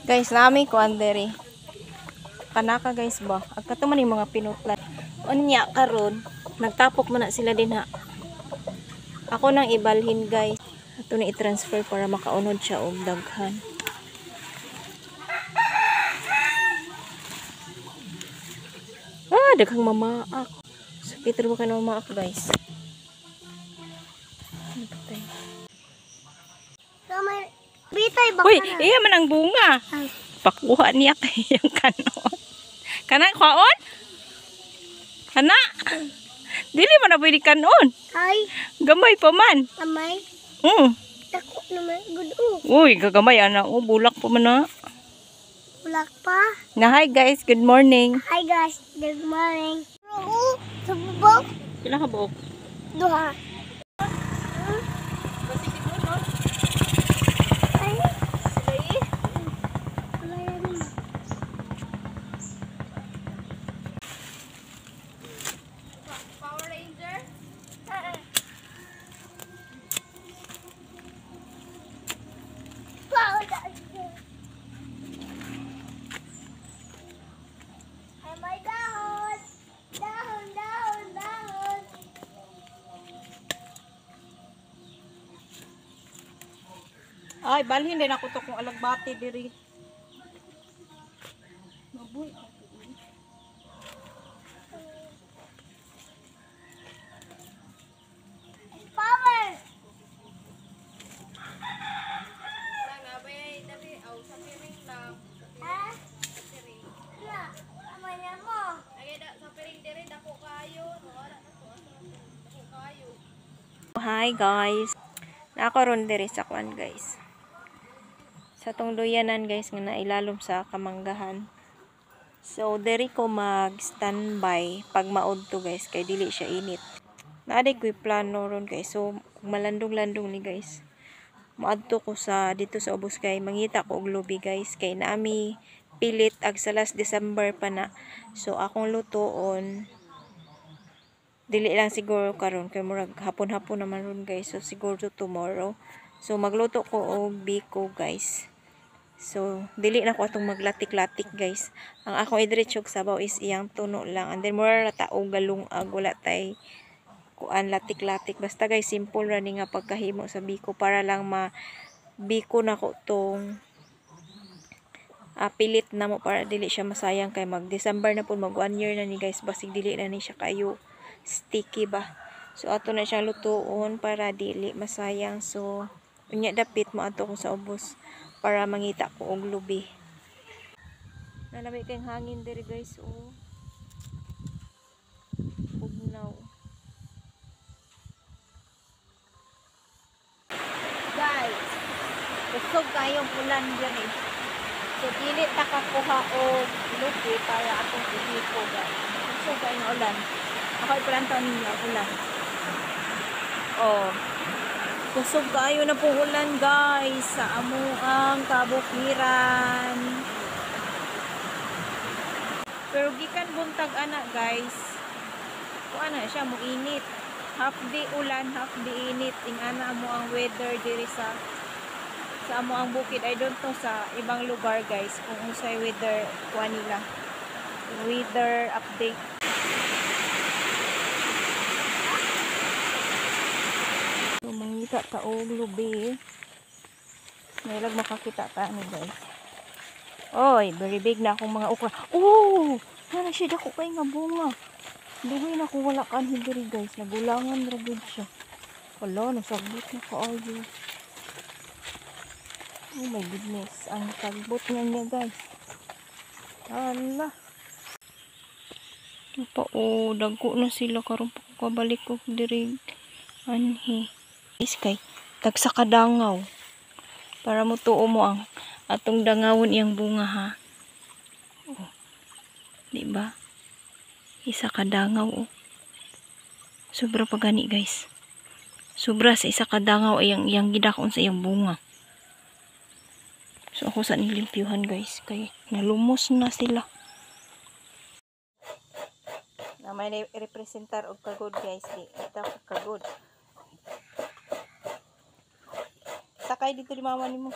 Guys, nami ko andere. Kanaka guys ba? Agkato man yung mga pinutlan. Unya karon, nagtapok man na sila din ha. Ako nang ibalhin guys. Ato na i-transfer para makaunod siya og daghan. Daghang mamaak. Sakit rin mo ka na mamaak guys. Bitay ba? Uy, iya man ang bunga. Pakuha niya kay yung kanon. Kana kaon? Kana? Dili man na pwede kanon. Ay, Gamay pa man. amay. Dako naman. Good. Uy, gagamay ana. Bulak pa man na. Bulak pa. Hi guys, good morning. Hi guys, good morning. Oo, sa bubok. Pila ka buok? Duha. Ay, Power Ranger? ay may dahon. Dahon, dahon, dahon. Ay, balhin din ako to kung alagbati diri. Mabuy. Power. Ha? Wala. Amay na mo. Hi guys. Nakaroon diri sa kwan guys. Sa tong duyanan guys nga nailalom sa kamanggahan. So diri ko mag-standby pag maud to guys kay dili siya init. Naaday ko'y plano ron guys. So kung malandong-landong ni guys. Maadto ko sa dito sa ubos kay mangita ko og lubi guys kay naami pilit ag sa last December pa na. So akong lutoon dili lang siguro karon kay murag hapon-hapon naman ron guys. So siguro tomorrow. So magluto ko og biko guys. So dili na ko atong maglatik-latik guys. Ang akong idiretsog sabaw is iyang tuno lang. And then mura ra ta og galungag wala tay kuan latik-latik. Basta guys simple ra ni nga pagkahimo sa biko para lang biko na ko tong pilit na mo para dili siya masayang kay mag December na po mag 1 year na ni guys basig dili na ni siya kayo sticky ba. So ato na siya lutuon para dili masayang. So unya dapit mo ato ko sa ubos para mangita ko og lubi. Nalami kayong hangin diri guys oh. Bugnaw. Guys, kusog kayong ulan diri. So dili ta kakuha og lubi para atong ibiko guys. Kusog kayong ulan. Ako iplanto ninyo ulan. Oh. Kusog kayo na pong ulan guys sa amuang kabukiran. Pero gikan buntag ana guys. Kuan na siya mo init. Half day ulan, half day init. Ingana mo ang weather diri sa amuang bukid. I don't know sa ibang lugar guys kung unsay weather kuan nila. Weather update. So, mangita ta og lubi. Nailag makakita ta ni guys. Oy, very big na akong mga okra. Oh! Nana siya dako kay nga bunga. Dugay na kung wala kanhi diri guys. Nagulangan ra gud siya. Wala, nasagbot na kaayo. Oh my goodness. Ang sagbot niya guys. Hala. Pa oh, dagko na sila karon pa ko kabalik ko diri anhi. Iskay tagsa ka dangaw para mo tuo mo ang atong dangawon iyang bunga ha. Oh. Di ba? Isa ka dangaw oh. Sobra pa gani guys. Sobra sa isa ka dangaw iyang gidakon sa iyang bunga. So ako sa nilimpyuhan guys kay nalumos na sila. Na may representar og kagod guys, di ita kagod. Sakay dito di mama nimo.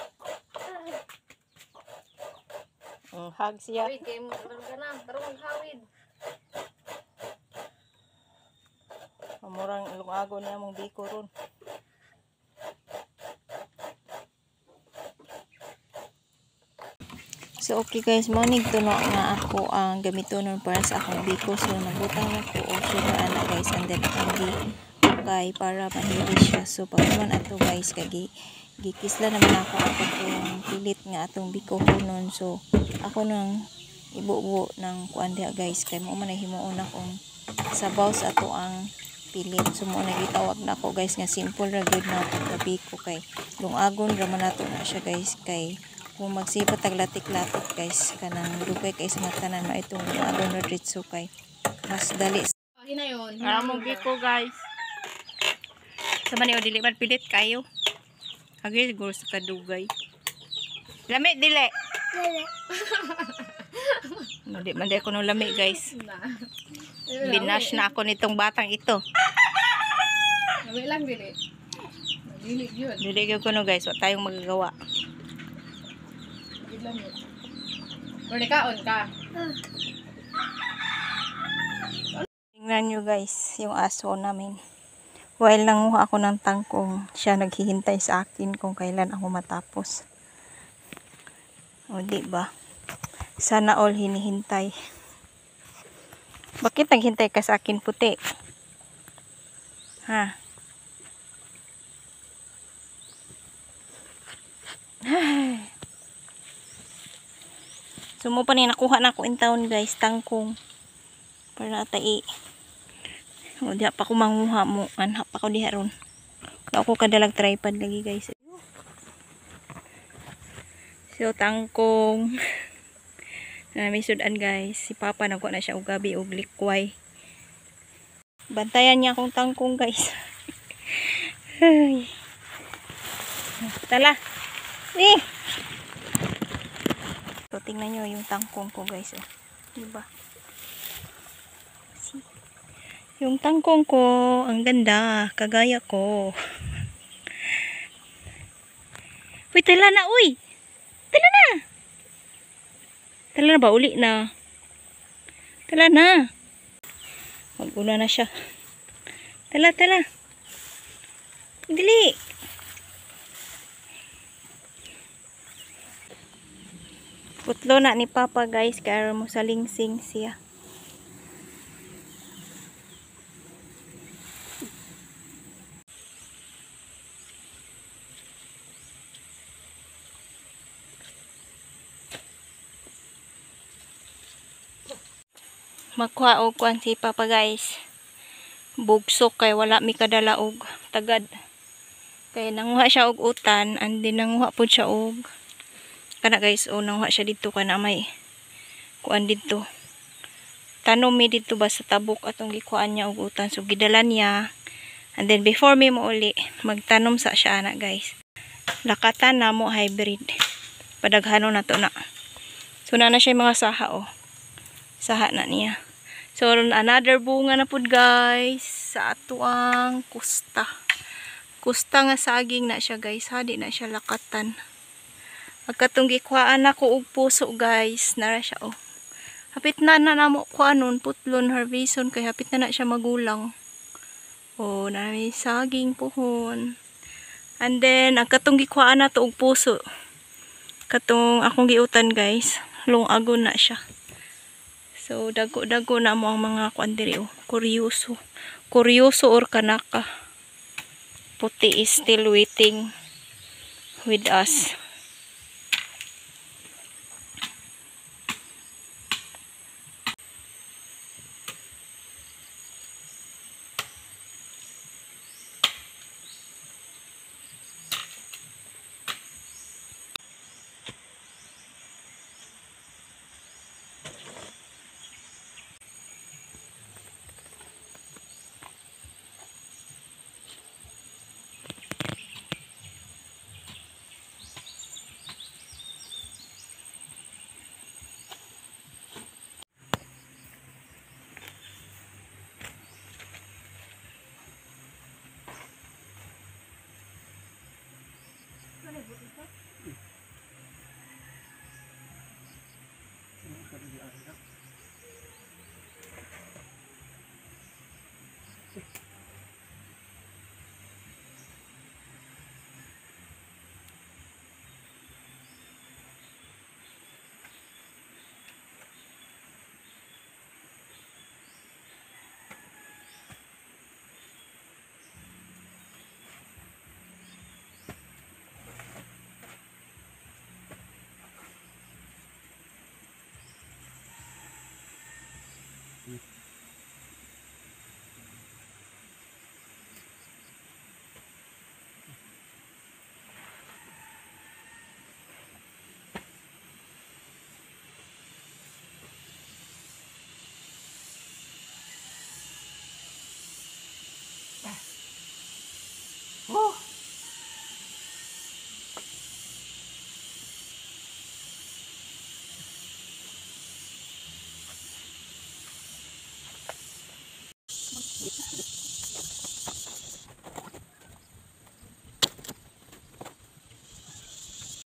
Hug siya. Hawid kayo mo. Tarong ka na. Tarong maghawid. Murang lungago niya mong biko ron. So okay guys, morning to no nga ako ang gamitonon para sa akong biko. So nabutang ako o sugar ana guys, and then akong okay para mahili siya. So pag naman ato guys, gikisla naman ako atong pilit nga atong biko kunon. So ako nang ibubo ng kuan diha guys, kay mo man himuon akong sabaw sa ato ang pilit. So mo nagitawag na ako guys nga simple ra gyud na atong biko, kay lungagon ra man nato na siya guys, kay kung magsipat taglatik-latik guys kanang dugay kay sa matanan na itong lungagon ra diretso kay mas dali. Akin na yun. Mong biko guys. Sa man dili man pilit kayo. Agi siguro sa kadugay. Lami dili. Di man di ako nung lami guys. Binash na ako nitong batang ito. Lami lang dili. Dili yun. Dili gyud kuno guys, wa tayong magagawa. Dili lang yun. Pwede kaon ka. Tingnan nyo guys, yung aso namin. While nanguha ako ng tangkong, siya naghihintay sa akin kung kailan ako matapos. O diba? Sana all hinihintay. Bakit naghintay ka sa akin puti? Ha? So mo pa ni nakuha na ako in town guys, tangkong. Para natai. O diha pa ko manguha mo. Anha pa ko diha ron. Wala ako kadalag tripod lagi guys. So tangkong. May sudan guys. Si Papa nagkuha na siya og gabi og likway. Bantayan niya akong tangkong guys. Ay. Tala. So tingnan nyo yung tangkong ko guys. Oh. Diba? Yung tangkong ko, ang ganda. Kagaya ko. Uy, tala na, uy! Tala na! Tala na ba? Uli na. Tala na. Mag-una na siya. Tala, tala. Dili. Putlo na ni Papa guys. Kaya mo sa lingsing siya. Makuha og kuan si Papa guys. Bugsok kay wala mi kadala og tagad. Kay nanguha siya og utan, and then nanguha pud siya og kana guys, o nanguha siya dito kana may kuan dito. Tanom mi dito ba sa tabok atong gikuan niya og utan. So gidala niya. And then before mi mo uli magtanom sa siya ana guys. Lakatan na mo hybrid. Padaghano na to na. So na siya mga saha oh. Saha na niya. So another bunga na pud guys sa atuang kusta. Kusta nga saging na siya guys. Hadi na siya lakatan. Agkatong gikuhaan ako og puso guys. Nara siya oh. Hapit na namo kuanon putlon harveston kay hapit na siya magulang. Oh, na may saging pohon. And then agkatong gikuhaan na to og puso. Katong akong giutan guys. Lungagon na siya. So, dago-dago na mo ang mga kuandiri, oh. Kuryoso. Kuryoso or kanaka. Puti is still waiting with us. Ah.